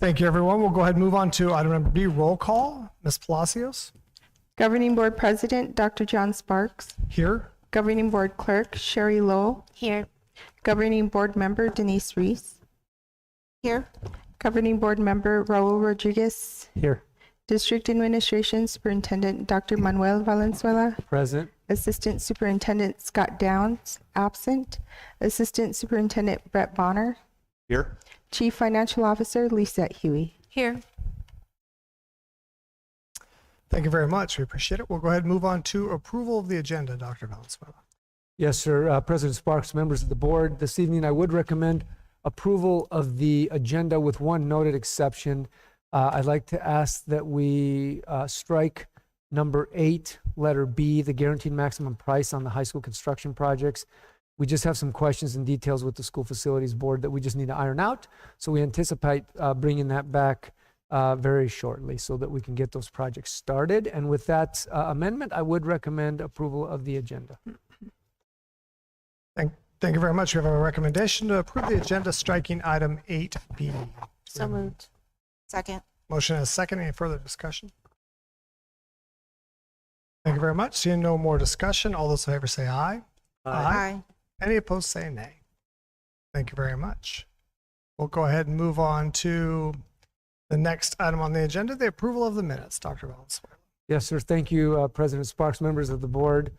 Thank you, everyone. We'll go ahead and move on to item number B, roll call. Ms. Palacios? Governing Board President, Dr. John Sparks. Here. Governing Board Clerk, Sherry Lowell. Here. Governing Board Member, Denise Reese. Here. Governing Board Member, Raul Rodriguez. Here. District Administration Superintendent, Dr. Manuel Valenzuela. Present. Assistant Superintendent Scott Downs, absent. Assistant Superintendent Brett Bonner. Here. Chief Financial Officer, Lisette Huey. Here. Thank you very much. We appreciate it. We'll go ahead and move on to approval of the agenda, Dr. Valenzuela. Yes, sir. President Sparks, members of the board, this evening I would recommend approval of the agenda with one noted exception. I'd like to ask that we strike number 8, letter B, the guaranteed maximum price on the high school construction projects. We just have some questions and details with the school facilities board that we just need to iron out. So we anticipate bringing that back very shortly so that we can get those projects started. And with that amendment, I would recommend approval of the agenda. Thank you very much. We have a recommendation to approve the agenda striking item 8B. So moved. Second. Motion and a second. Any further discussion? Thank you very much. Seeing no more discussion, all those in favor say aye. Aye. Any opposed say nay. Thank you very much. We'll go ahead and move on to the next item on the agenda, the approval of the minutes. Dr. Valenzuela. Yes, sir. Thank you, President Sparks, members of the board.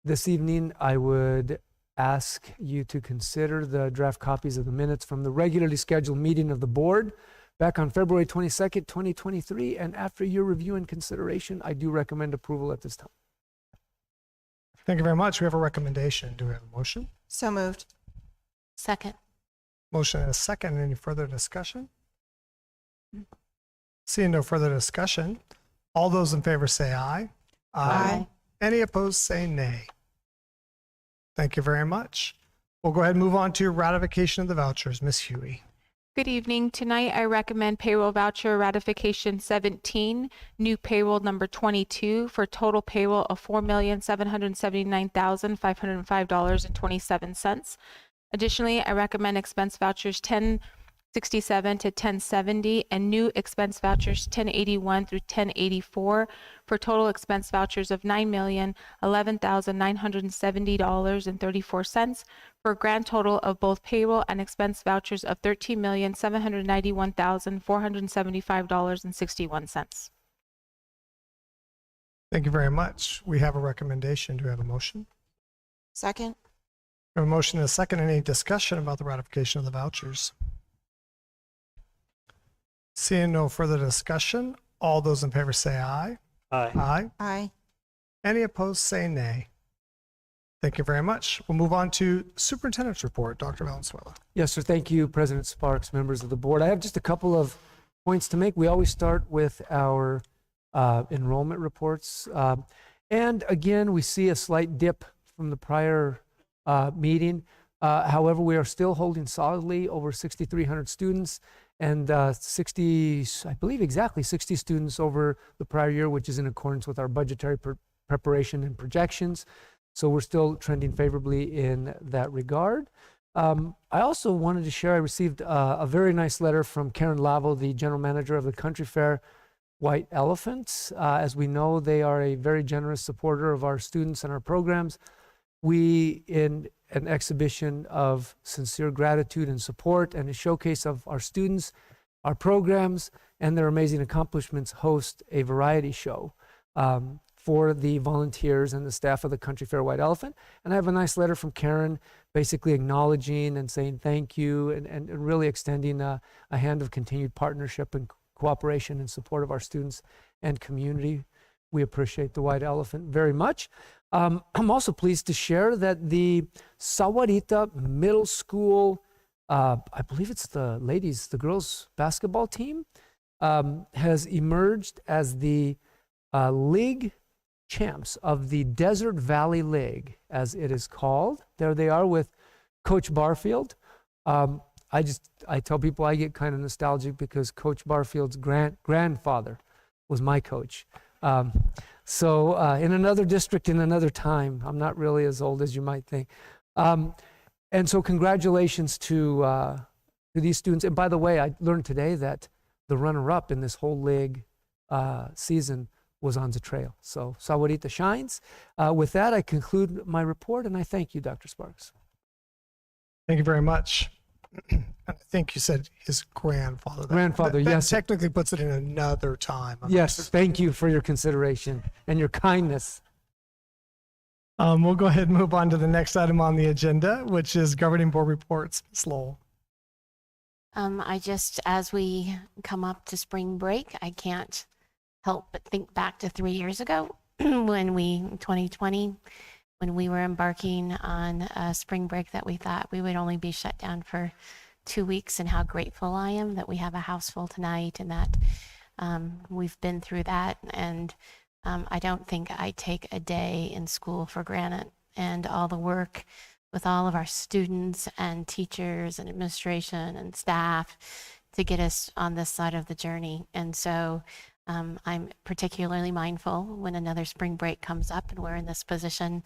This evening, I would ask you to consider the draft copies of the minutes from the regularly scheduled meeting of the board back on February 22nd, 2023. And after your review and consideration, I do recommend approval at this time. Thank you very much. We have a recommendation. Do we have a motion? So moved. Second. Motion and a second. Any further discussion? Seeing no further discussion, all those in favor say aye. Aye. Any opposed say nay. Thank you very much. We'll go ahead and move on to ratification of the vouchers. Ms. Huey. Good evening. Tonight, I recommend payroll voucher ratification 17, new payroll number 22 for total payroll of $4,779,505.27. Additionally, I recommend expense vouchers 1067 to 1070 and new expense vouchers 1081 through 1084 for total expense vouchers of $9,011,970.34 for a grand total of both payroll and expense vouchers of $13,791,475.61. Thank you very much. We have a recommendation. Do we have a motion? Second. We have a motion and a second. Any discussion about the ratification of the vouchers? Seeing no further discussion, all those in favor say aye. Aye. Aye. Aye. Any opposed say nay. Thank you very much. We'll move on to Superintendent's report. Dr. Valenzuela. Yes, sir. Thank you, President Sparks, members of the board. I have just a couple of points to make. We always start with our enrollment reports. And again, we see a slight dip from the prior meeting. However, we are still holding solidly over 6,300 students and 60, I believe exactly 60 students over the prior year, which is in accordance with our budgetary preparation and projections. So we're still trending favorably in that regard. I also wanted to share, I received a very nice letter from Karen Lavo, the general manager of the Country Fair White Elephant. As we know, they are a very generous supporter of our students and our programs. We, in an exhibition of sincere gratitude and support and a showcase of our students, our programs, and their amazing accomplishments, host a variety show for the volunteers and the staff of the Country Fair White Elephant. And I have a nice letter from Karen basically acknowledging and saying thank you and really extending a hand of continued partnership and cooperation and support of our students and community. We appreciate the White Elephant very much. I'm also pleased to share that the Sahuarita Middle School, I believe it's the girls basketball team, has emerged as the league champs of the Desert Valley League, as it is called. There they are with Coach Barfield. I tell people I get kind of nostalgic because Coach Barfield's grandfather was my coach. So in another district, in another time, I'm not really as old as you might think. And so congratulations to to these students. And by the way, I learned today that the runner-up in this whole league season was on the trail. So Sahuarita shines. With that, I conclude my report, and I thank you, Dr. Sparks. Thank you very much. I think you said his grandfather. Grandfather, that yes. technically puts it in another time. Yes, thank you for your consideration and your kindness. We'll go ahead and move on to the next item on the agenda, which is governing board reports. Ms. Lowell. As we come up to spring break, I can't help but think back to 3 years ago 2020, when we were embarking on a spring break that we thought we would only be shut down for 2 weeks, and how grateful I am that we have a house full tonight, and that we've been through that. And I don't think I take a day in school for granted, and all the work with all of our students and teachers and administration and staff to get us on this side of the journey. And so I'm particularly mindful when another spring break comes up and we're in this position,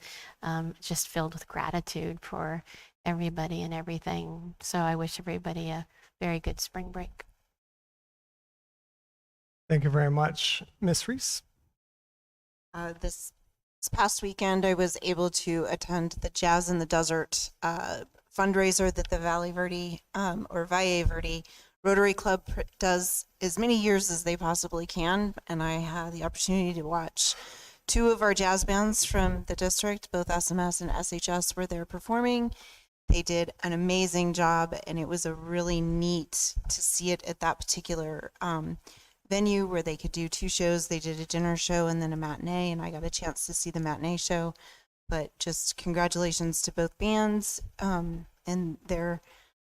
just filled with gratitude for everybody and everything. So I wish everybody a very good spring break. Thank you very much. Ms. Reese. This past weekend, I was able to attend the Jazz in the Desert fundraiser that the Valle Verde Rotary Club does as many years as they possibly can, and I had the opportunity to watch 2 of our jazz bands from the district, both SMS and SHS, were there performing. They did an amazing job, and it was a really neat to see it at that particular venue where they could do 2 shows. They did a dinner show and then a matinee, and I got a chance to see the matinee show. But just congratulations to both bands and their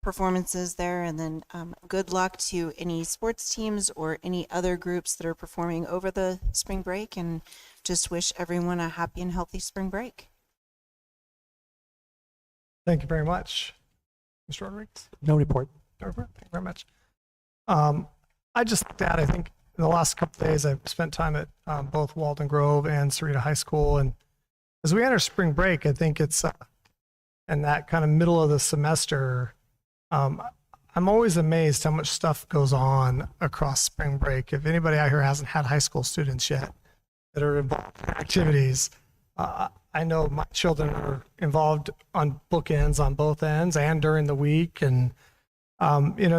performances there, and then good luck to any sports teams or any other groups that are performing over the spring break, and just wish everyone a happy and healthy spring break. Thank you very much. Mr. Rodriguez. No report. No report. Thank you very much. I just looked at, I think in the last couple of days, I've spent time at both Walden Grove and Sahuarita High School. And as we enter spring break, I think it's in that kind of middle of the semester, I'm always amazed how much stuff goes on across spring break. If anybody out here hasn't had high school students yet that are involved in activities, I know my children are involved on bookends on both ends and during the week. And,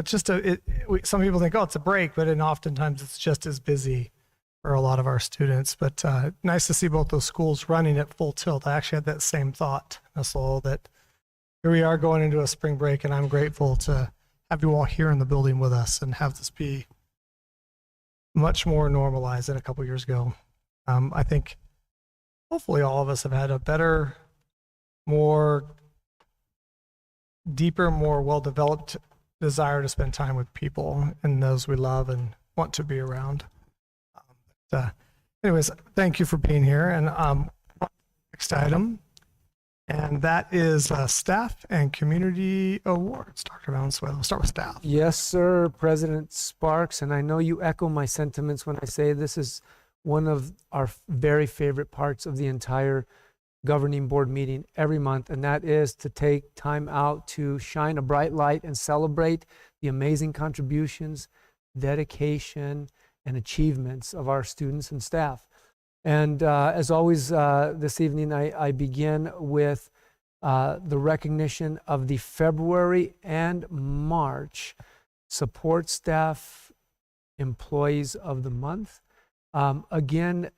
just some people think, oh, it's a break, but oftentimes it's just as busy for a lot of our students. But nice to see both those schools running at full tilt. I actually had that same thought, Ms. Lowell, that here we are going into a spring break, and I'm grateful to have you all here in the building with us and have this be much more normalized than a couple years ago. I think hopefully all of us have had a better, more deeper, more well-developed desire to spend time with people and those we love and want to be around. Anyways, thank you for being here. And next item, and that is staff and community awards. Dr. Valenzuela, we'll start with staff. Yes, sir, President Sparks, and I know you echo my sentiments when I say this is one of our very favorite parts of the entire governing board meeting every month, and that is to take time out to shine a bright light and celebrate the amazing contributions, dedication, and achievements of our students and staff. And as always, this evening, I begin with the recognition of the February and March support staff employees of the month. Again,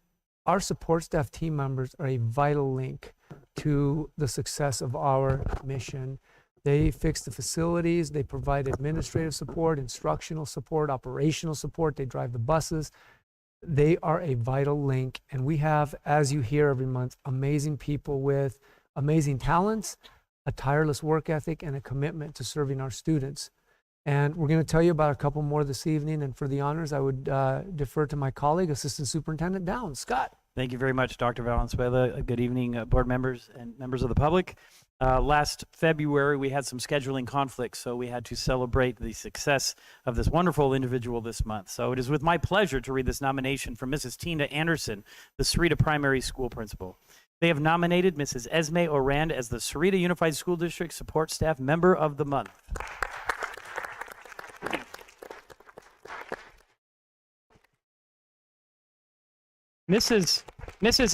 our support staff team members are a vital link to the success of our mission. They fix the facilities, they provide administrative support, instructional support, operational support, they drive the buses. They are a vital link, and we have, as you hear every month, amazing people with amazing talents, a tireless work ethic, and a commitment to serving our students. And we're going to tell you about a couple more this evening, and for the honors, I would defer to my colleague, Assistant Superintendent Downs. Scott. Thank you very much, Dr. Valenzuela. Good evening, board members and members of the public. Last February, we had some scheduling conflicts, so we had to celebrate the success of this wonderful individual this month. So it is with my pleasure to read this nomination from Mrs. Tina Anderson, the Sahuarita Primary School Principal. They have nominated Mrs. Esme Orand as the Sahuarita Unified School District Support Staff Member of the Month. Mrs.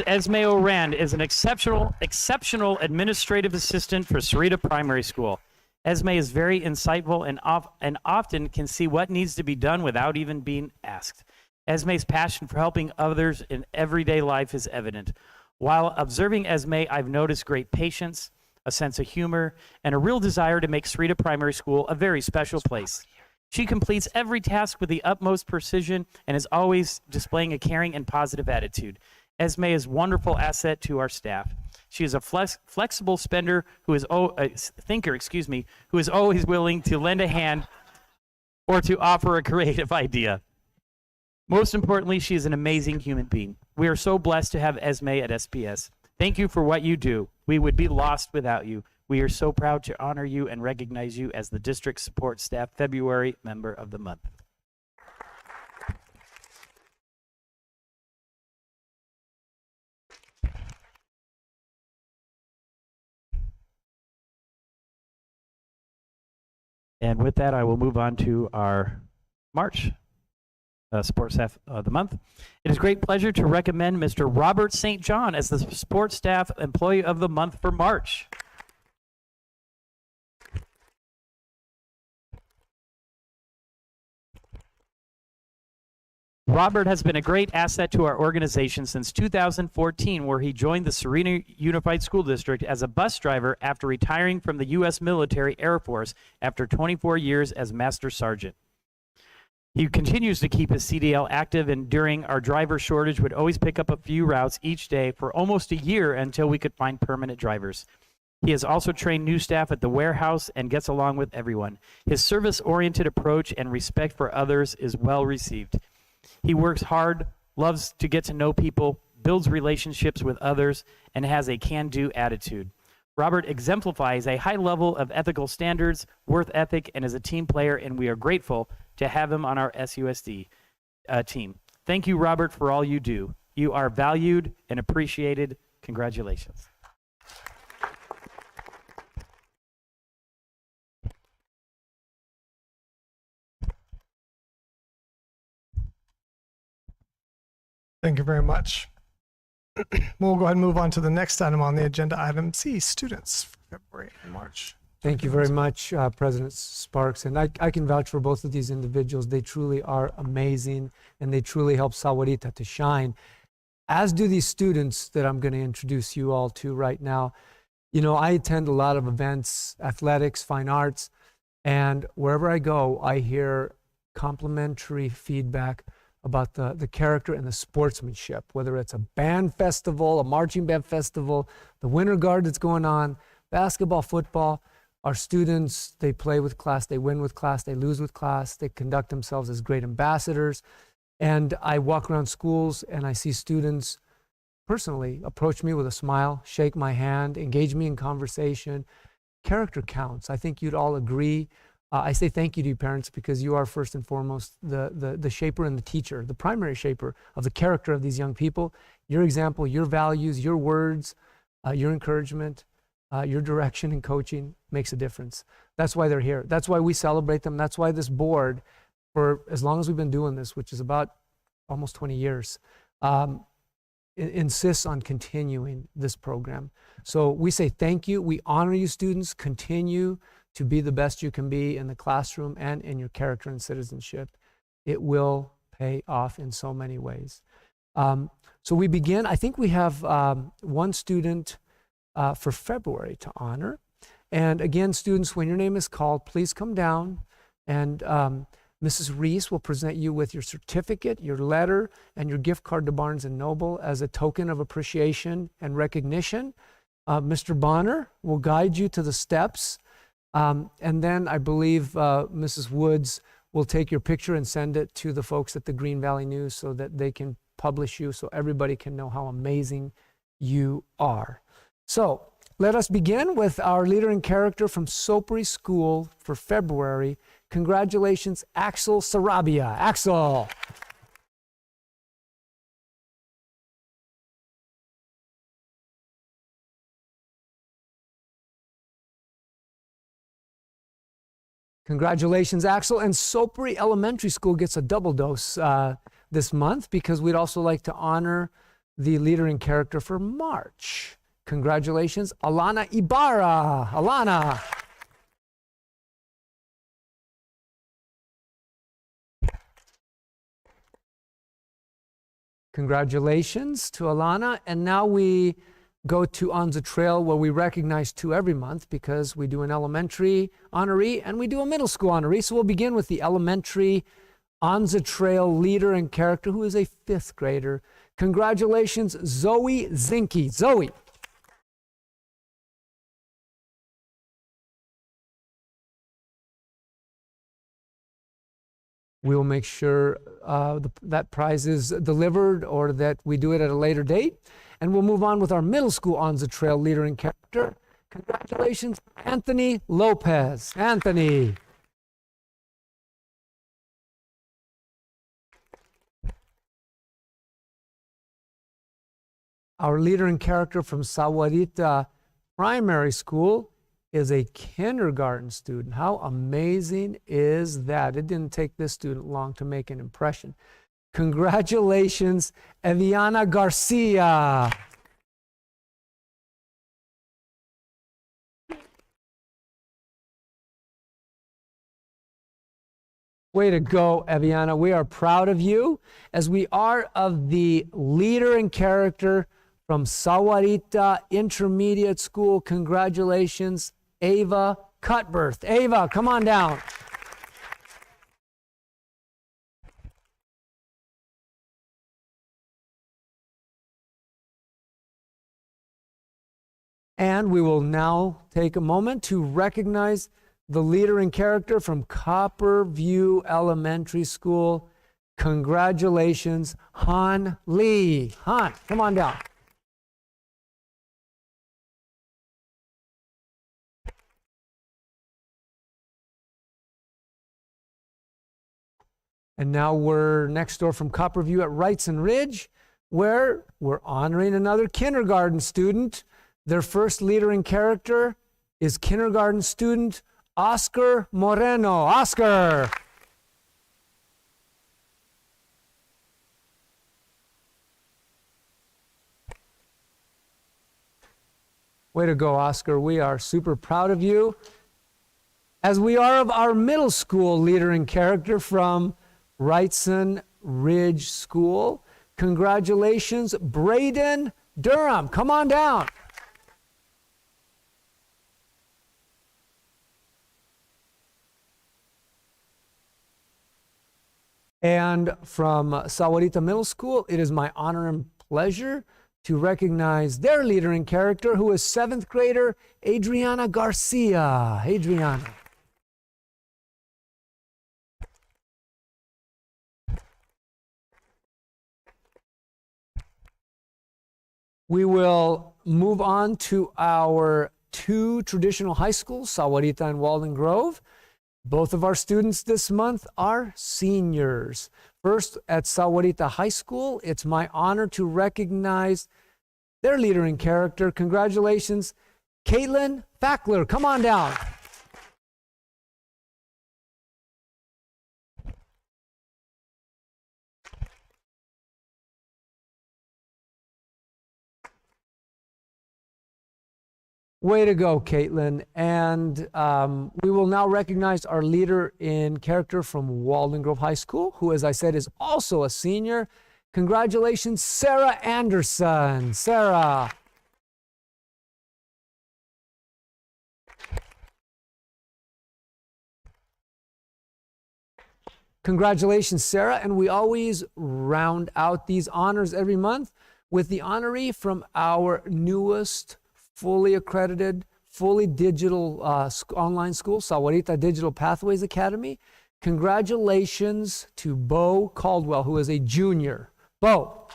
Esme Orand is an exceptional administrative assistant for Sahuarita Primary School. Esme is very insightful and often can see what needs to be done without even being asked. Esme's passion for helping others in everyday life is evident. While observing Esme, I've noticed great patience, a sense of humor, and a real desire to make Sahuarita Primary School a very special place. She completes every task with the utmost precision and is always displaying a caring and positive attitude. Esme is a wonderful asset to our staff. She is a flexible spender who is thinker, who is always willing to lend a hand or to offer a creative idea. Most importantly, she is an amazing human being. We are so blessed to have Esme at SPS. Thank you for what you do. We would be lost without you. We are so proud to honor you and recognize you as the District Support Staff February Member of the Month. And with that, I will move on to our March Sports Staff of the Month. It is a great pleasure to recommend Mr. Robert St. John as the Sports Staff Employee of the Month for March. Robert has been a great asset to our organization since 2014, where he joined the Sahuarita Unified School District as a bus driver after retiring from the U.S. Military Air Force after 24 years as Master Sergeant. He continues to keep his CDL active, and during our driver shortage would always pick up a few routes each day for almost a year until we could find permanent drivers. He has also trained new staff at the warehouse and gets along with everyone. His service-oriented approach and respect for others is well received. He works hard, loves to get to know people, builds relationships with others, and has a can-do attitude. Robert exemplifies a high level of ethical standards, work ethic, and is a team player, and we are grateful to have him on our SUSD team. Thank you, Robert, for all you do. You are valued and appreciated. Congratulations. Thank you very much. We'll go ahead and move on to the next item on the agenda, item C, students for February and March. Thank you very much, President Sparks. And I can vouch for both of these individuals. They truly are amazing, and they truly help Sahuarita to shine, as do these students that I'm going to introduce you all to right now. You know, I attend a lot of events, athletics, fine arts, and wherever I go, I hear complimentary feedback about the character and the sportsmanship, whether it's a band festival, a marching band festival, the Winter Guard that's going on, basketball, football. Our students, they play with class, they win with class, they lose with class, they conduct themselves as great ambassadors. And I walk around schools and I see students personally approach me with a smile, shake my hand, engage me in conversation. Character counts. I think you'd all agree. I say thank you to you parents, because you are first and foremost the shaper and the teacher, the primary shaper of the character of these young people. Your example, your values, your words, your encouragement, your direction and coaching makes a difference. That's why they're here. That's why we celebrate them. That's why this board, for as long as we've been doing this, which is about almost 20 years, insists on continuing this program. So we say thank you. We honor you, students. Continue to be the best you can be in the classroom and in your character and citizenship. It will pay off in so many ways. So we begin. I think we have one student for February to honor. And again, students, when your name is called, please come down, and Mrs. Reese will present you with your certificate, your letter, and your gift card to Barnes & Noble as a token of appreciation and recognition. Mr. Bonner will guide you to the steps. And then I believe Mrs. Woods will take your picture and send it to the folks at the Green Valley News so that they can publish you, so everybody can know how amazing you are. So let us begin with our leader in character from Sopri School for February. Congratulations, Axel Sarabia. Axel. Congratulations, Axel. And Sopri Elementary School gets a double dose. this month because we'd also like to honor the leader in character for March. Congratulations, Alana Ibarra. Alana. Congratulations to Alana. And now we go to On the Trail, where we recognize 2 every month because we do an elementary honoree and we do a middle school honoree. So we'll begin with the elementary On the Trail leader and character, who is a 5th grader. Congratulations, Zoe Zinke. Zoe. We will make sure that prize is delivered or that we do it at a later date. And we'll move on with our middle school On the Trail leader and character. Congratulations, Anthony Lopez. Anthony. Our leader and character from Sahuarita Primary School is a kindergarten student. How amazing is that? It didn't take this student long to make an impression. Congratulations, Eviana Garcia. Way to go, Eviana. We are proud of you, as we are of the leader and character from Sahuarita Intermediate School. Congratulations, Ava Cutbirth. Ava, come on down. And we will now take a moment to recognize the leader and character from Copper View Elementary School. Congratulations, Han Lee. Han, come on down. And now we're next door from Copper View at Wrightson Ridge, where we're honoring another kindergarten student. Their first leader in character is kindergarten student Oscar Moreno. Oscar. Way to go, Oscar. We are super proud of you, as we are of our middle school leader in character from Wrightson Ridge School. Congratulations, Braden Durham. Come on down. And from Sahuarita Middle School, it is my honor and pleasure to recognize their leader in character, who is 7th grader Adriana Garcia. Adriana. We will move on to our 2 traditional high schools, Sahuarita and Walden Grove. Both of our students this month are seniors. First, at Sahuarita High School, it's my honor to recognize their leader in character. Congratulations, Caitlin Fackler. Come on down. Way to go, Caitlin. And we will now recognize our leader in character from Walden Grove High School, who, as I said, is also a senior. Congratulations, Sarah Anderson. Sarah. Congratulations, Sarah. And we always round out these honors every month with the honoree from our newest fully accredited, fully digital online school, Sahuarita Digital Pathways Academy. Congratulations to Bo Caldwell, who is a junior. Bo.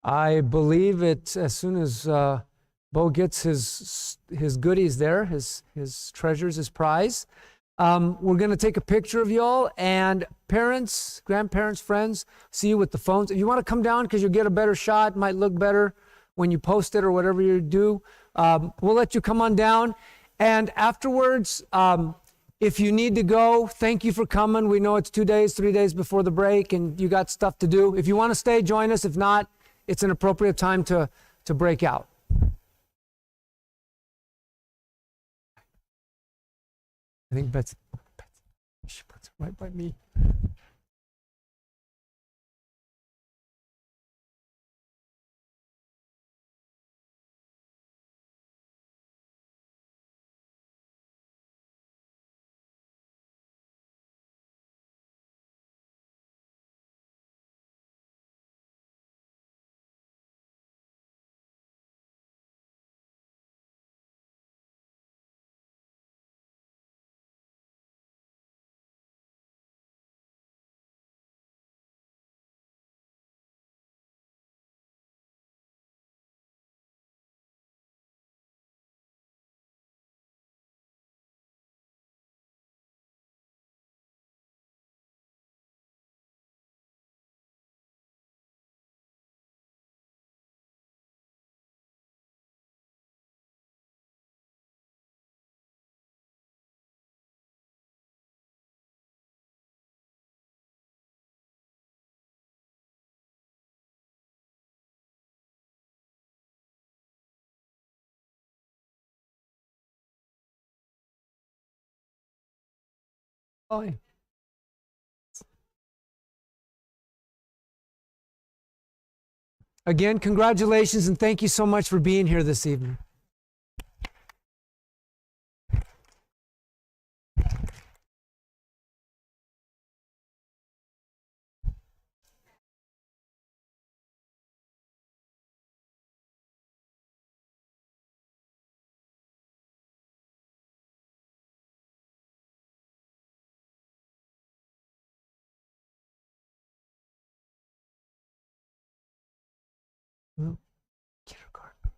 I believe it, as soon as Bo gets his goodies there, his treasures, his prize, we're going to take a picture of y'all, and parents, grandparents, friends, see you with the phones. If you want to come down because you'll get a better shot, might look better when you post it or whatever you do, We'll let you come on down. And afterwards, if you need to go, thank you for coming. We know it's 2 days, 3 days before the break, and you got stuff to do. If you want to stay, join us. If not, it's an appropriate time to break out. I think Betsy, she puts it right by me. Fine. Again, congratulations and thank you so much for being here this evening. Kindergarten.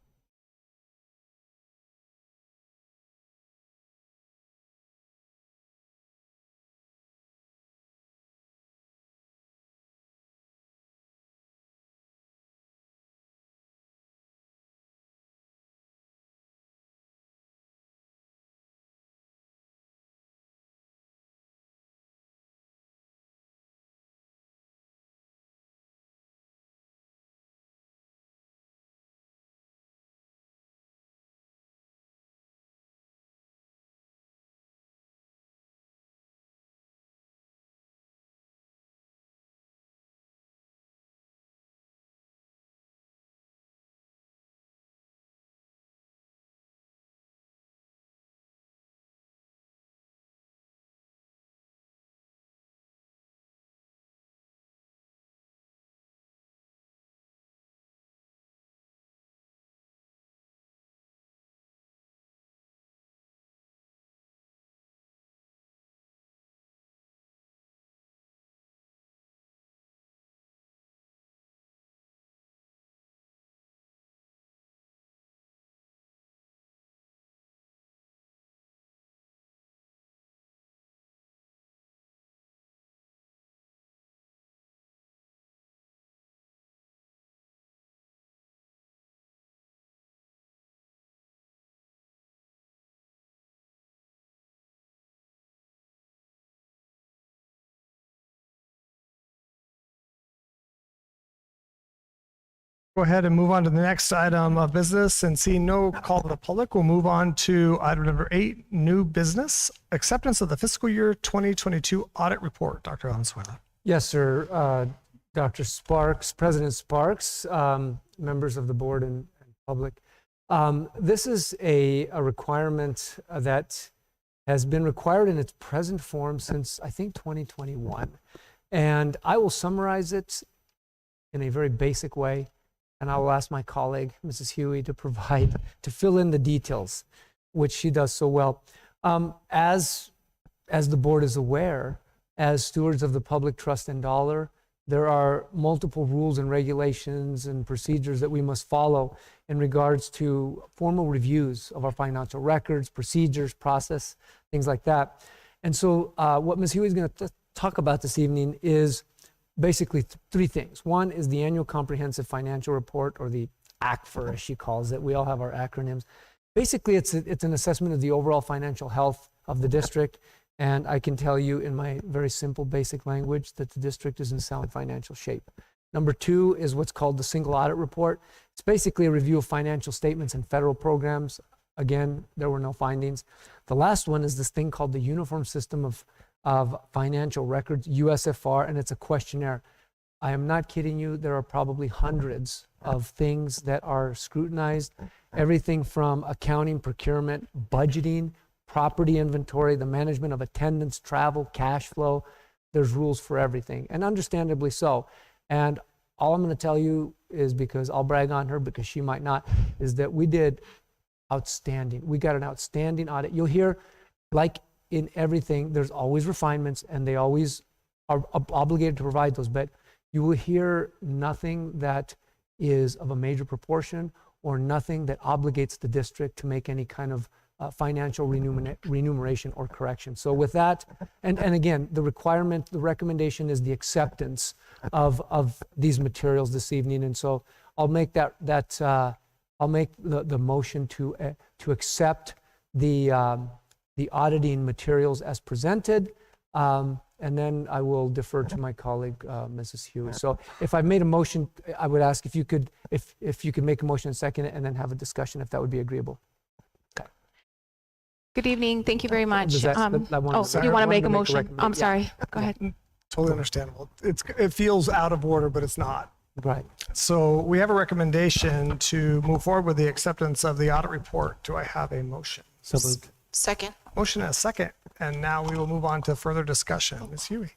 Go ahead and move on to the next item of business, and seeing no call to the public, we'll move on to item number 8, new business, acceptance of the fiscal year 2022 audit report. Dr. Valenzuela. Yes, sir. Dr. Sparks, President Sparks, members of the board and public. This is a requirement that has been required in its present form since, I think, 2021. And I will summarize it in a very basic way, and I will ask my colleague, Mrs. Huey, to fill in the details, which she does so well. As the board is aware, as stewards of the public trust and dollar, there are multiple rules and regulations and procedures that we must follow in regards to formal reviews of our financial records, procedures, process, things like that. And so what Ms. Huey is going to talk about this evening is basically 3 things. One is the annual comprehensive financial report, or the ACFR, as she calls it. We all have our acronyms. Basically, it's an assessment of the overall financial health of the district. And I can tell you in my very simple, basic language that the district is in sound financial shape. Number 2 is what's called the single audit report. It's basically a review of financial statements and federal programs. Again, there were no findings. The last one is this thing called the Uniform System of Financial Records, USFR, and it's a questionnaire. I am not kidding you. There are probably hundreds of things that are scrutinized. Everything from accounting, procurement, budgeting, property inventory, the management of attendance, travel, cash flow. There's rules for everything, and understandably so. And all I'm going to tell you is, because I'll brag on her because she might not, is that we did outstanding. We got an outstanding audit. You'll hear, like in everything, there's always refinements, and they always are obligated to provide those, but you will hear nothing that is of a major proportion or nothing that obligates the district to make any kind of financial remuneration or correction. So with that, and again, the recommendation is the acceptance of these materials this evening. And so I'll make I'll make the motion to accept the auditing materials as presented. And then I will defer to my colleague, Mrs. Huey. So if I've made a motion, I would ask if you could make a motion and second it, and then have a discussion, if that would be agreeable. Good evening. Thank you very much. Does that- I wanted to- You want I to make a wanted motion? recommend- I'm yeah. sorry. Go ahead. Totally understandable. It feels out of order, but it's not. Right. So we have a recommendation to move forward with the acceptance of the audit report. Do I have a motion? So moved. Second. Motion and a second. And now we will move on to further discussion. Ms. Huey.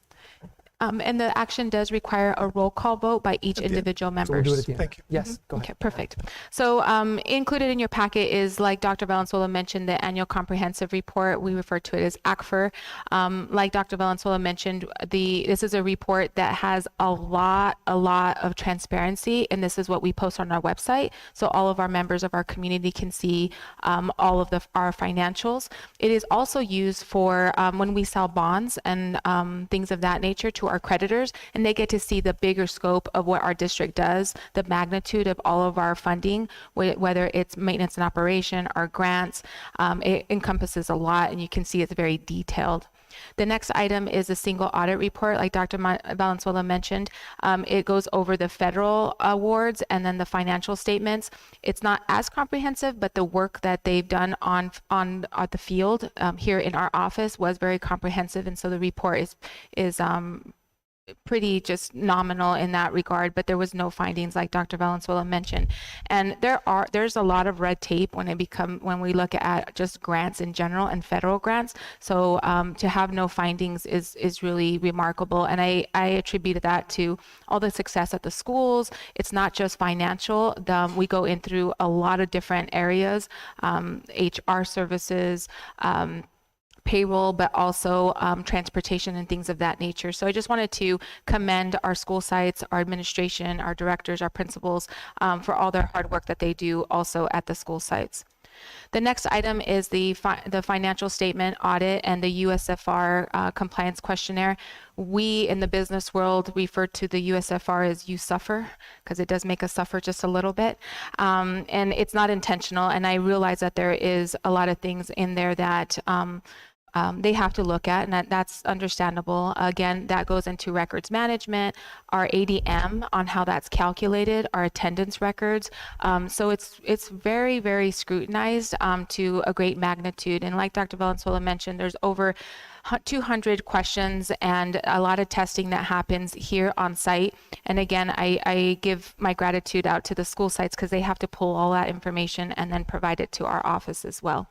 And the action does require a roll call vote by each individual So member. we'll do it at the end. Thank you. Yes, go ahead. Okay, perfect. So included in your packet is, like Dr. Valenzuela mentioned, the annual comprehensive report. We refer to it as ACFR. Like Dr. Valenzuela mentioned, this is a report that has a lot of transparency, and this is what we post on our website. So all of our members of our community can see all of our financials. It is also used for when we sell bonds and things of that nature to our creditors, and they get to see the bigger scope of what our district does, the magnitude of all of our funding, whether it's maintenance and operation or grants. It encompasses a lot, and you can see it's very detailed. The next item is a single audit report, like Dr. Valenzuela mentioned. It goes over the federal awards and then the financial statements. It's not as comprehensive, but the work that they've done on at the field here in our office was very comprehensive, and so the report is pretty just nominal in that regard, but there was no findings, like Dr. Valenzuela mentioned. And there's a lot of red tape when we look at just grants in general and federal grants. So to have no findings is really remarkable. And I attribute that to all the success at the schools. It's not just financial. We go in through a lot of different areas, HR services, payroll, but also transportation and things of that nature. So I just wanted to commend our school sites, our administration, our directors, our principals for all their hard work that they do also at the school sites. The next item is the financial statement audit and the USFR compliance questionnaire. We in the business world refer to the USFR as "you suffer," because it does make us suffer just a little bit. And it's not intentional. And I realize that there is a lot of things in there that they have to look at, and that's understandable. Again, that goes into records management, our ADM on how that's calculated, our attendance records. So it's very, very scrutinized to a great magnitude. And like Dr. Valenzuela mentioned, there's over 200 questions and a lot of testing that happens here on site. And again, I give my gratitude out to the school sites because they have to pull all that information and then provide it to our office as well.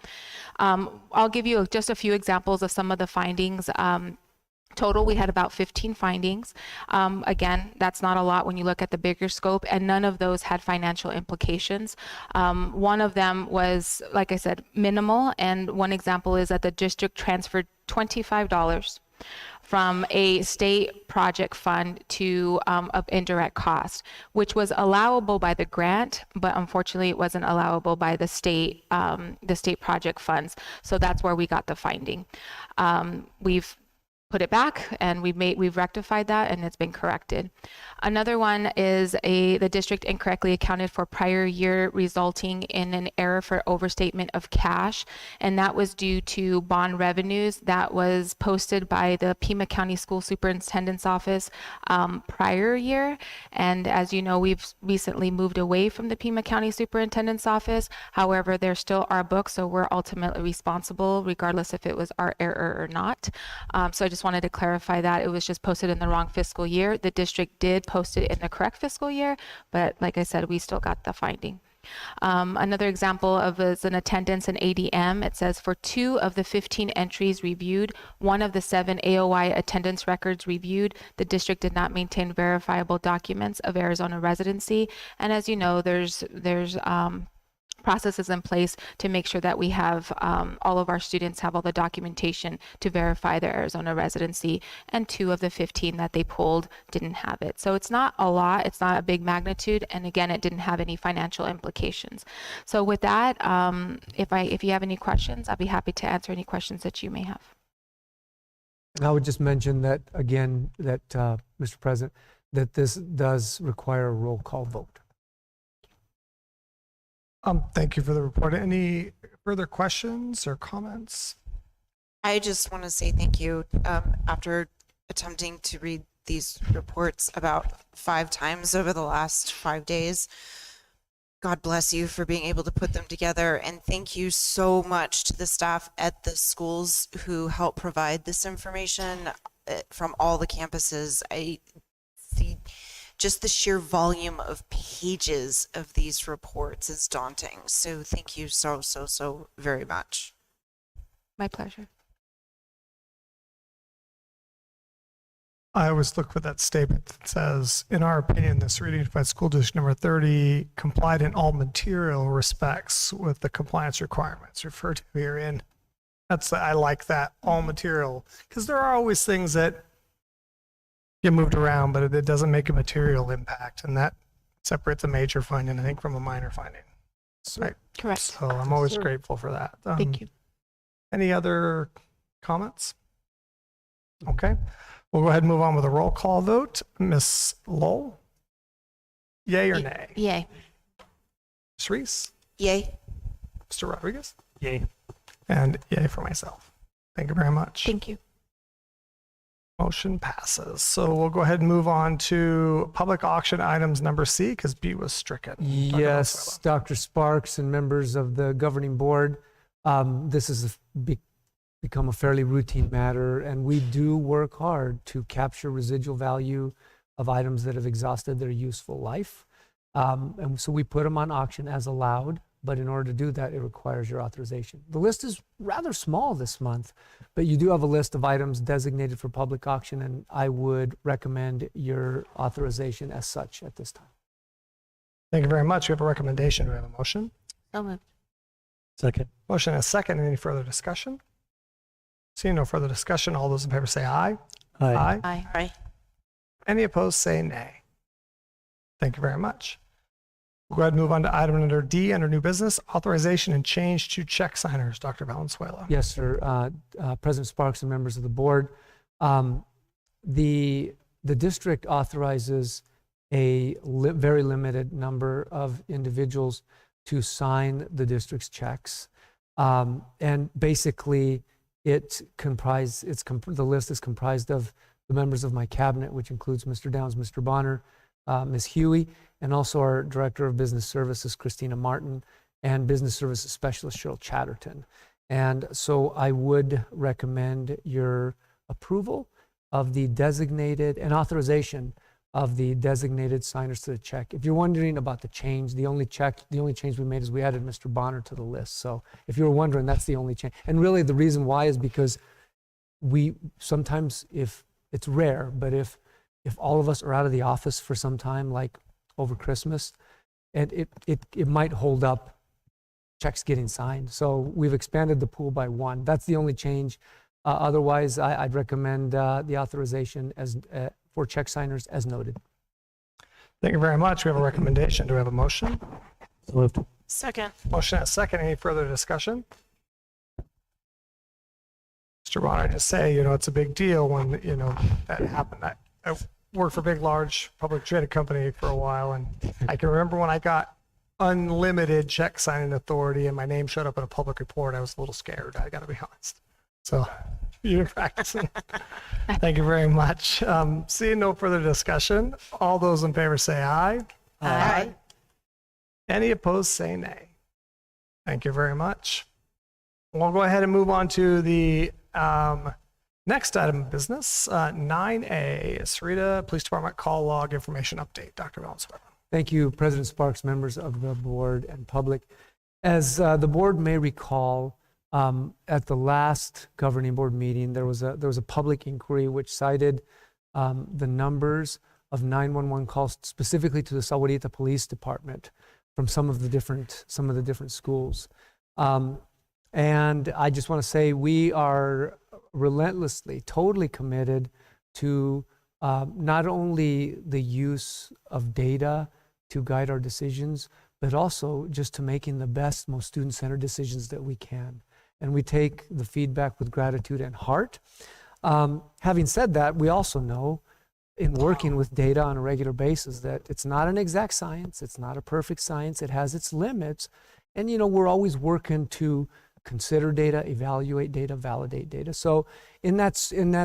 I'll give you just a few examples of some of the findings. Total, we had about 15 findings. Again, that's not a lot when you look at the bigger scope, and none of those had financial implications. One of them was, like I said, minimal, and one example is that the district transferred $25 from a state project fund to of indirect cost, which was allowable by the grant, but unfortunately it wasn't allowable by the state project funds. So that's where we got the finding. We've put it back, and we've rectified that, and it's been corrected. Another one is the district incorrectly accounted for prior year, resulting in an error for overstatement of cash, and that was due to bond revenues that was posted by the Pima County School Superintendent's Office prior year. And as you know, we've recently moved away from the Pima County Superintendent's Office. However, they're still our books, so we're ultimately responsible regardless if it was our error or not. So I just wanted to clarify that. It was just posted in the wrong fiscal year. The district did post it in the correct fiscal year, but like I said, we still got the finding. Another example of is an attendance and ADM. It says for 2 of the 15 entries reviewed, 1 of the 7 AOI attendance records reviewed, the district did not maintain verifiable documents of Arizona residency. And as you know, there's processes in place to make sure that we have all of our students have all the documentation to verify their Arizona residency, and 2 of the 15 that they pulled didn't have it. So it's not a lot, it's not a big magnitude, and again, it didn't have any financial implications. So with that, if you have any questions, I'll be happy to answer any questions that you may have. And I would just mention that, again, that, Mr. President, that this does require a roll call vote. Thank you for the report. Any further questions or comments? I just want to say thank you. After attempting to read these reports about 5 times over the last 5 days, God bless you for being able to put them together. And thank you so much to the staff at the schools who help provide this information from all the campuses. Just the sheer volume of pages of these reports is daunting. So thank you so very much. My pleasure. I always look for that statement that says, in our opinion, the Sahuarita Unified School District number 30 complied in all material respects with the compliance requirements referred to herein. I like that, all material, because there are always things that get moved around, but it doesn't make a material impact, and that separates a major finding, I think, from a minor finding. Right. Correct. So I'm always grateful for that. Thank you. Any other comments? Okay. We'll go ahead and move on with a roll call vote. Ms. Lowell? Yay or nay? Yay. Ms. Reese? Yay. Mr. Rodriguez? Yay. And yay for myself. Thank you very much. Thank you. Motion passes. So we'll go ahead and move on to public auction items number C, because B was stricken. Yes, Dr. Sparks and members of the governing board, this has become a fairly routine matter, and we do work hard to capture residual value of items that have exhausted their useful life. And so we put them on auction as allowed, but in order to do that, it requires your authorization. The list is rather small this month, but you do have a list of items designated for public auction, and I would recommend your authorization as such at this time. Thank you very much. We have a recommendation. Do we have a motion? So moved. Second. Motion and a second. Any further discussion? Seeing no further discussion, all those in favor say aye. Aye. Aye. Aye. Any opposed say nay. Thank you very much. We'll go ahead and move on to item under D, under new business, authorization and change to check signers. Dr. Valenzuela. Yes, sir. President Sparks and members of the board. The district authorizes a very limited number of individuals to sign the district's checks. And basically, the list is comprised of the members of my cabinet, which includes Mr. Downs, Mr. Bonner, Ms. Huey, and also our Director of Business Services, Christina Martin, and Business Services Specialist, Cheryl Chatterton. And so I would recommend your approval of the designated and authorization of the designated signers to the check. If you're wondering about the change, the only change we made is we added Mr. Bonner to the list. So if you were wondering, that's the only change. And really the reason why is because we sometimes, if it's rare, but if all of us are out of the office for some time, like over Christmas, and it might hold up checks getting signed. So we've expanded the pool by 1. That's the only change. Otherwise, I'd recommend the authorization as for check signers as noted. Thank you very much. We have a recommendation. Do we have a motion? So moved. Second. Motion and a second. Any further discussion? Mr. Mr. Bonner just say, it's a big deal when, that happened. I worked for a big, large public traded company for a while, and I can remember when I got unlimited check signing authority and my name showed up in a public report, I was a little scared. I got to be honest. So you're practicing. Thank you very much. Seeing no further discussion, all those in favor say aye. Aye. Any opposed say nay. Thank you very much. We'll go ahead and move on to the next item of business, 9A, Sahuarita Police Department call log information update. Dr. Valenzuela. Thank you, President Sparks, members of the board and public. As the board may recall, at the last governing board meeting, there was a public inquiry which cited the numbers of 911 calls specifically to the Sahuarita Police Department from some of the different schools. And I just want to say we are relentlessly, totally committed to not only the use of data to guide our decisions, but also just to making the best, most student-centered decisions that we can. And we take the feedback with gratitude and heart. Having said that, we also know in working with data on a regular basis that it's not an exact science, it's not a perfect science, it has its limits. And we're always working to consider data, evaluate data, validate data. So in that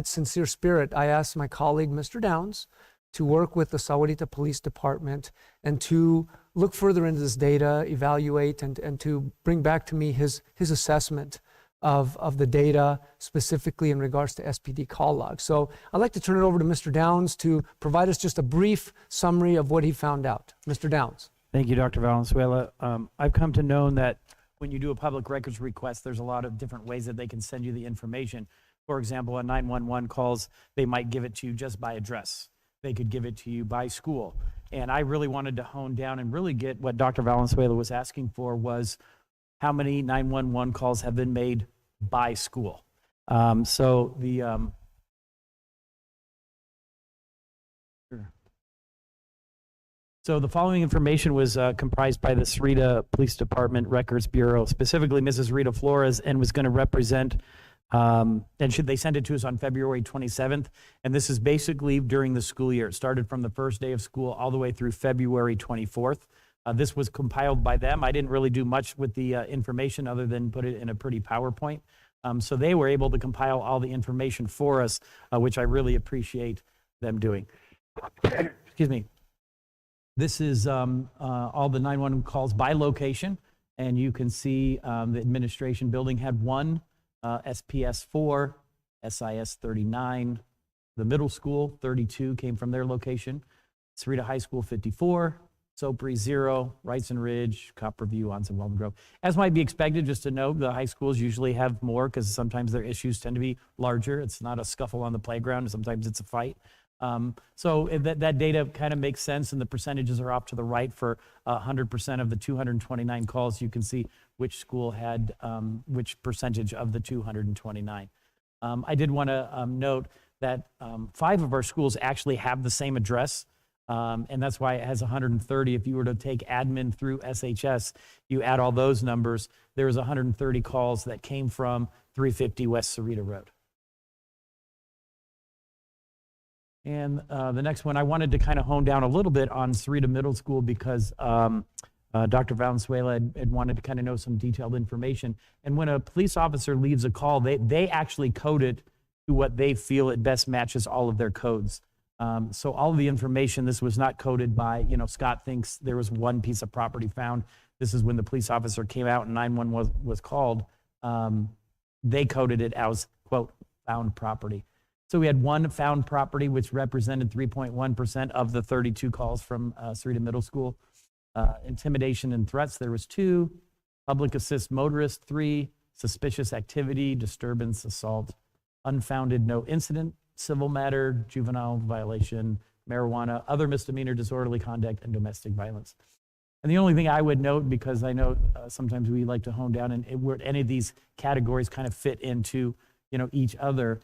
sincere spirit, I asked my colleague, Mr. Downs, to work with the Sahuarita Police Department and to look further into this data, evaluate, and to bring back to me his assessment of the data, specifically in regards to SPD call logs. So I'd like to turn it over to Mr. Downs to provide us just a brief summary of what he found out. Mr. Downs. Thank you, Dr. Valenzuela. I've come to know that when you do a public records request, there's a lot of different ways that they can send you the information. For example, on 911 calls, they might give it to you just by address. They could give it to you by school. And I really wanted to hone down and really get what Dr. Valenzuela was asking for was how many 911 calls have been made by school. So the So the following information was comprised by the Sahuarita Police Department Records Bureau, specifically Mrs. Rita Flores, and was going to represent, and they sent it to us on February 27th. And this is basically during the school year. It started from the first day of school all the way through February 24th. This was compiled by them. I didn't really do much with the information other than put it in a pretty PowerPoint. So they were able to compile all the information for us, which I really appreciate them doing. Excuse me. This is all the 911 calls by location, and you can see the administration building had 1, SPS 4, SIS 39, the middle school 32 came from their location, Sahuarita High School 54, Sopri 0, Wrightson Ridge, Copperview, Onsen, Walden Grove. As might be expected, just to note, the high schools usually have more because sometimes their issues tend to be larger. It's not a scuffle on the playground, sometimes it's a fight. So that data kind of makes sense, and the percentages are off to the right for 100% of the 229 calls. You can see which school had which percentage of the 229. I did want to note that 5 of our schools actually have the same address, and that's why it has 130. If you were to take admin through SHS, you add all those numbers, there was 130 calls that came from 350 West Sahuarita Road. And the next one, I wanted to kind of hone down a little bit on Sahuarita Middle School because Dr. Valenzuela had wanted to kind of know some detailed information. And when a police officer leaves a call, they actually code it to what they feel it best matches all of their codes. So all of the information, this was not coded by, Scott thinks there was one piece of property found. This is when the police officer came out and 911 was called. They coded it as, quote, found property. So we had 1 found property, which represented 3.1% of the 32 calls from Sahuarita Middle School. Intimidation and threats, there was 2. Public assist motorist, 3. Suspicious activity, disturbance, assault. Unfounded, no incident. Civil matter, juvenile violation, marijuana, other misdemeanor, disorderly conduct, and domestic violence. And the only thing I would note, because I know sometimes we like to hone down and where any of these categories kind of fit into, each other.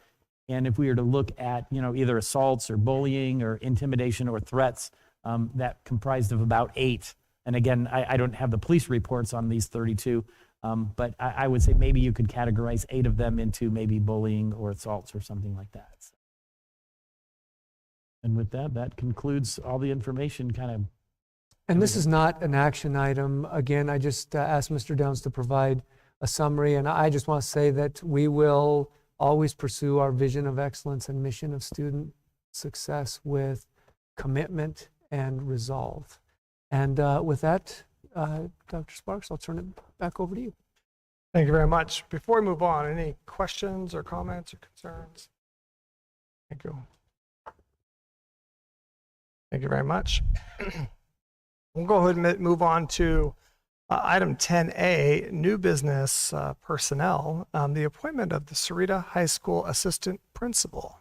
And if we were to look at, either assaults or bullying or intimidation or threats, that comprised of about 8. And again, I don't have the police reports on these 32, But I would say maybe you could categorize 8 of them into maybe bullying or assaults or something like that. And with that, that concludes all the information kind of. And this is not an action item. Again, I just asked Mr. Downs to provide a summary, and I just want to say that we will always pursue our vision of excellence and mission of student success with commitment and resolve. And with that, Dr. Sparks, I'll turn it back over to you. Thank you very much. Before we move on, any questions or comments or concerns? Thank you. Thank you very much. We'll go ahead and move on to item 10A, new business personnel, the appointment of the Sahuarita High School Assistant Principal.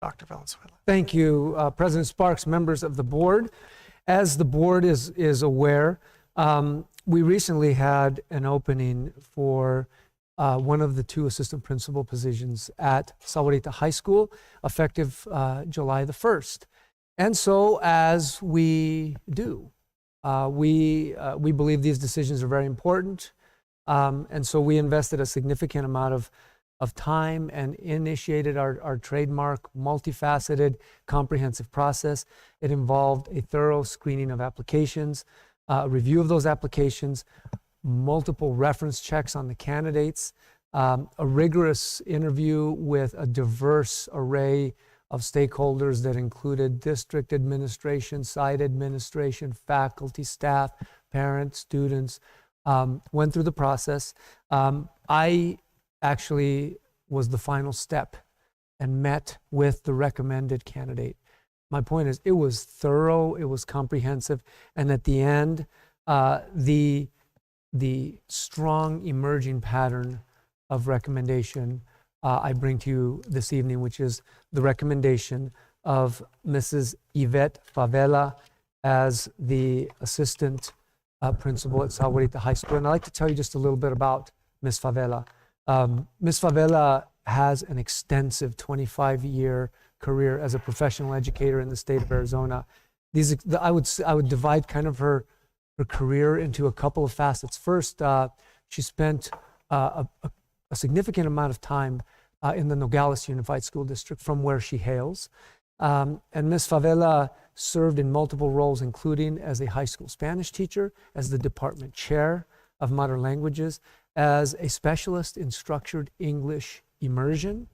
Dr. Valenzuela. Thank you, President Sparks, members of the board. As the board is aware, we recently had an opening for one of the 2 assistant principal positions at Sahuarita High School, effective July the 1st. And so, as we do, we believe these decisions are very important. And so we invested a significant amount of time and initiated our trademark, multifaceted, comprehensive process. It involved a thorough screening of applications, a review of those applications, multiple reference checks on the candidates, a rigorous interview with a diverse array of stakeholders that included district administration, site administration, faculty, staff, parents, students, went through the process. I actually was the final step and met with the recommended candidate. My point is, it was thorough, it was comprehensive, and at the end, the strong emerging pattern of recommendation I bring to you this evening, which is the recommendation of Mrs. Yvette Favela as the assistant principal at Sahuarita High School. And I'd like to tell you just a little bit about Ms. Favela. Ms. Favela has an extensive 25-year career as a professional educator in the state of Arizona. I would divide kind of her career into a couple of facets. First, she spent a significant amount of time in the Nogales Unified School District, from where she hails. And Ms. Favela served in multiple roles, including as a high school Spanish teacher, as the department chair of modern languages, as a specialist in structured English immersion,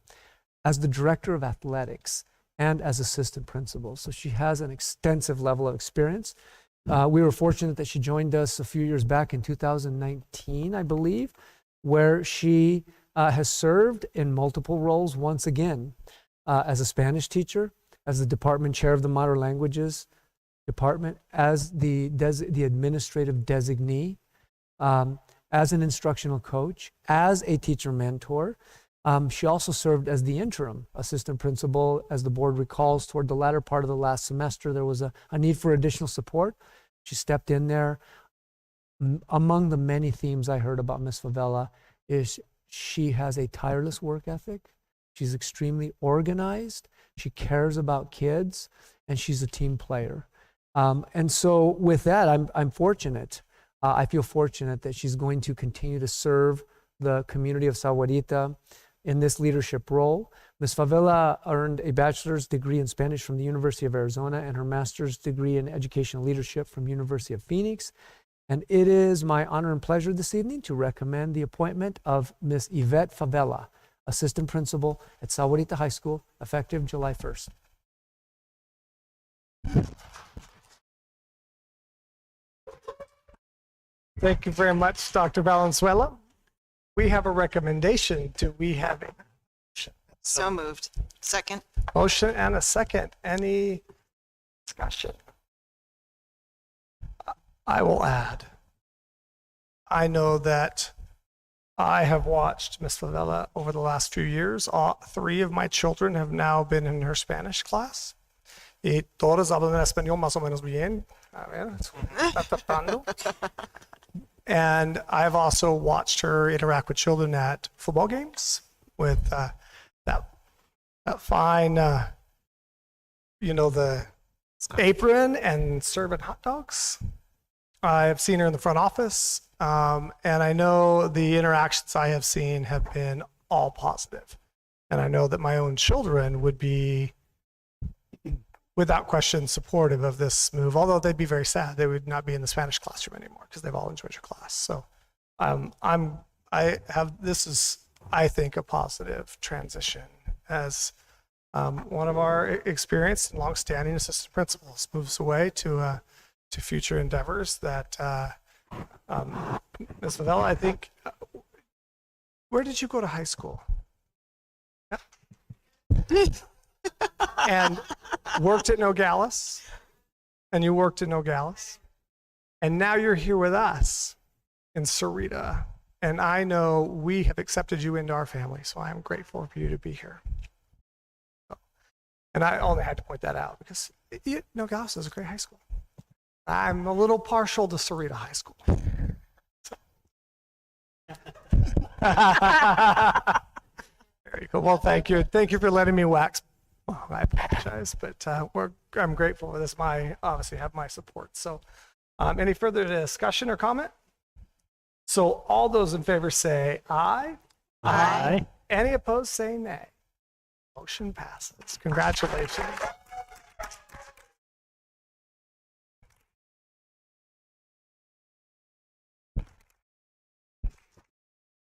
as the director of athletics, and as assistant principal. So she has an extensive level of experience. We were fortunate that she joined us a few years back in 2019, I believe, where she has served in multiple roles once again as a Spanish teacher, as the department chair of the modern languages department, as the administrative designee, as an instructional coach, as a teacher mentor. She also served as the interim assistant principal. As the board recalls, toward the latter part of the last semester, there was a need for additional support. She stepped in there. Among the many themes I heard about Ms. Favela is she has a tireless work ethic. She's extremely organized. She cares about kids, and she's a team player. And so with that, I'm fortunate. I feel fortunate that she's going to continue to serve the community of Sahuarita in this leadership role. Ms. Favela earned a bachelor's degree in Spanish from the University of Arizona and her master's degree in educational leadership from University of Phoenix. And it is my honor and pleasure this evening to recommend the appointment of Ms. Yvette Favela, assistant principal at Sahuarita High School, effective July 1st. Thank you very much, Dr. Valenzuela. We have a recommendation. Do we have a motion? So moved. Second. Motion and a second. Any discussion? I will add, I know that I have watched Ms. Favela over the last few years. All 3 of my children have now been in her Spanish class. Y todos hablan español más o menos bien. A ver, está tratando. And I've also watched her interact with children at football games with that fine, the apron and serving hot dogs. I've seen her in the front office And I know the interactions I have seen have been all positive. And I know that my own children would be, without question, supportive of this move, although they'd be very sad. They would not be in the Spanish classroom anymore because they've all enjoyed your class. So this is, I think, a positive transition as one of our experienced and longstanding assistant principals moves away to future endeavors that Ms. Favela, I think, where did you go to high school? And worked at Nogales, and you worked at Nogales, and now you're here with us in Sahuarita, and I know we have accepted you into our family, so I am grateful for you to be here. And I only had to point that out because Nogales is a great high school. I'm a little partial to Sahuarita High School. Very cool. Well, thank you. Thank you for letting me wax. Well, I apologize, but I'm grateful for this. Obviously have my support. So any further discussion or comment? So all those in favor say aye. Aye. Any opposed say nay. Motion passes. Congratulations.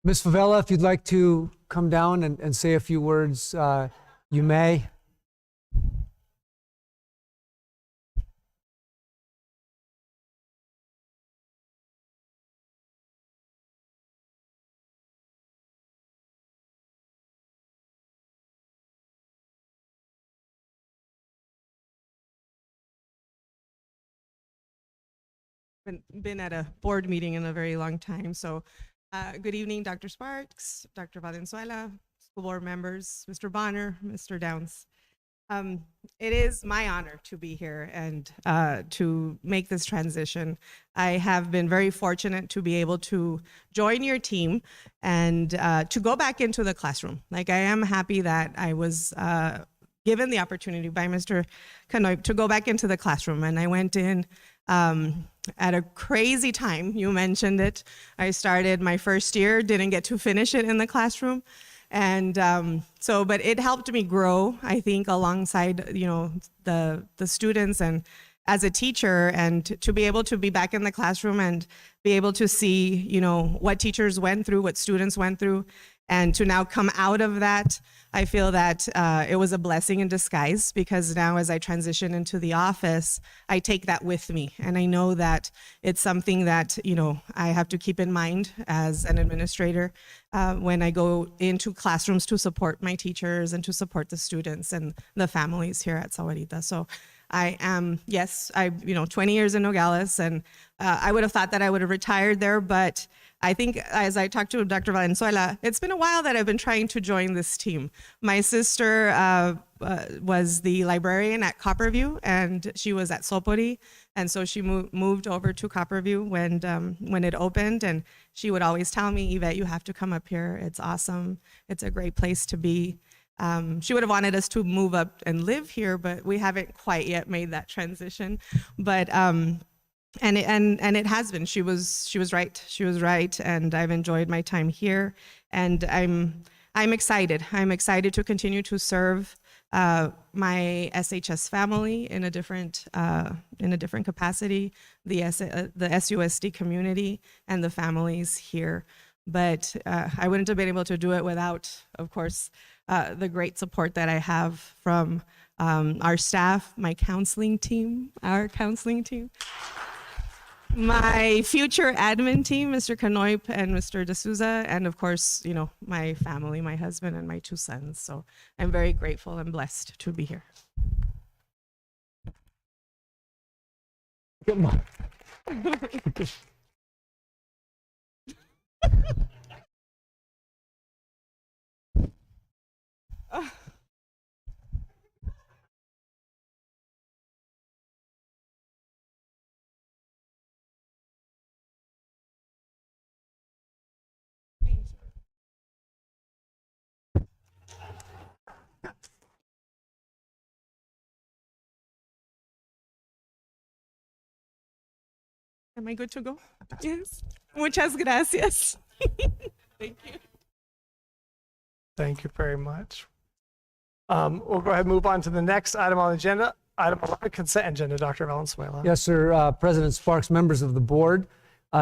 Ms. Favela, if you'd like to come down and say a few words, you may. Been at a board meeting in a very long time. So good evening, Dr. Sparks, Dr. Valenzuela, school board members, Mr. Bonner, Mr. Downs. It is my honor to be here and to make this transition. I have been very fortunate to be able to join your team and to go back into the classroom. Like, I am happy that I was given the opportunity by Mr. Canoy to go back into the classroom, and I went in at a crazy time. You mentioned it. I started my first year, didn't get to finish it in the classroom. And but it helped me grow, I think, alongside, the students and as a teacher, and to be able to be back in the classroom and be able to see, what teachers went through, what students went through, and to now come out of that, I feel that it was a blessing in disguise, because now as I transition into the office, I take that with me. And I know that it's something that, I have to keep in mind as an administrator when I go into classrooms to support my teachers and to support the students and the families here at Sahuarita. So I am, 20 years in Nogales, and I would have thought that I would have retired there, but I think as I talked to Dr. Valenzuela, it's been a while that I've been trying to join this team. My sister was the librarian at Copperview, and she was at Sopori, and so she moved over to Copperview when it opened, and she would always tell me, Yvette, you have to come up here. It's awesome. It's a great place to be. She would have wanted us to move up and live here, but we haven't quite yet made that transition. But and it has been. She was right. She was right, and I've enjoyed my time here. And I'm excited. I'm excited to continue to serve my SHS family in a different capacity, the SUSD community and the families here. But I wouldn't have been able to do it without, of course, the great support that I have from our staff, my counseling team, my future admin team, Mr. Canoy and Mr. D'Souza, and of course, my family, my husband and my 2 sons. So I'm very grateful and blessed to be here. Come on. Am I good to go? Yes. Muchas gracias. Thank you. Thank you very much. We'll go ahead and move on to the next item on the agenda. Item 11, consent agenda. Dr. Valenzuela. Yes, sir. President Sparks, members of the board,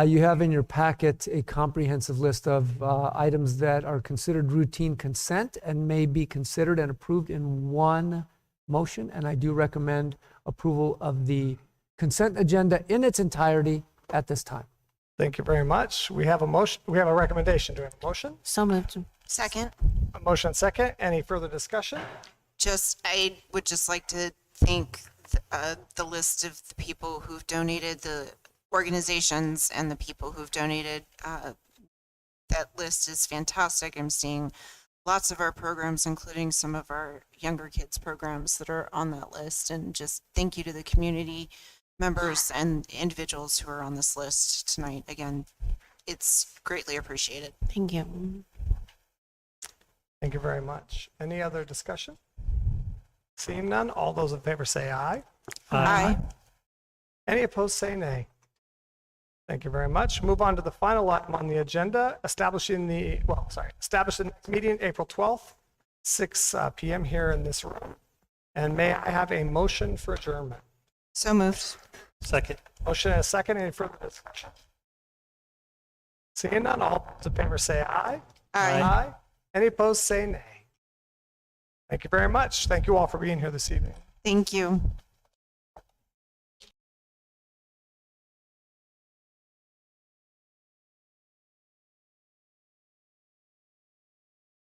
you have in your packet a comprehensive list of items that are considered routine consent and may be considered and approved in one motion. And I do recommend approval of the consent agenda in its entirety at this time. Thank you very much. We have a motion. We have a recommendation. Do we have a motion? So moved. Second. A motion and second. Any further discussion? I would just like to thank the list of the people who've donated, the organizations and the people who've donated. That list is fantastic. I'm seeing lots of our programs, including some of our younger kids programs that are on that list. And just thank you to the community members and individuals who are on this list tonight. Again, it's greatly appreciated. Thank you. Thank you very much. Any other discussion? Seeing none, all those in favor say aye. Aye. Any opposed say nay. Thank you very much. Move on to the final item on the agenda, establish the next meeting, April 12th, 6 p.m. here in this room. And may I have a motion for adjournment? So moved. Second. Motion and a second. Any further discussion? Seeing none, all those in favor say aye. Aye. Any opposed say nay. Thank you very much. Thank you all for being here this evening. Thank you.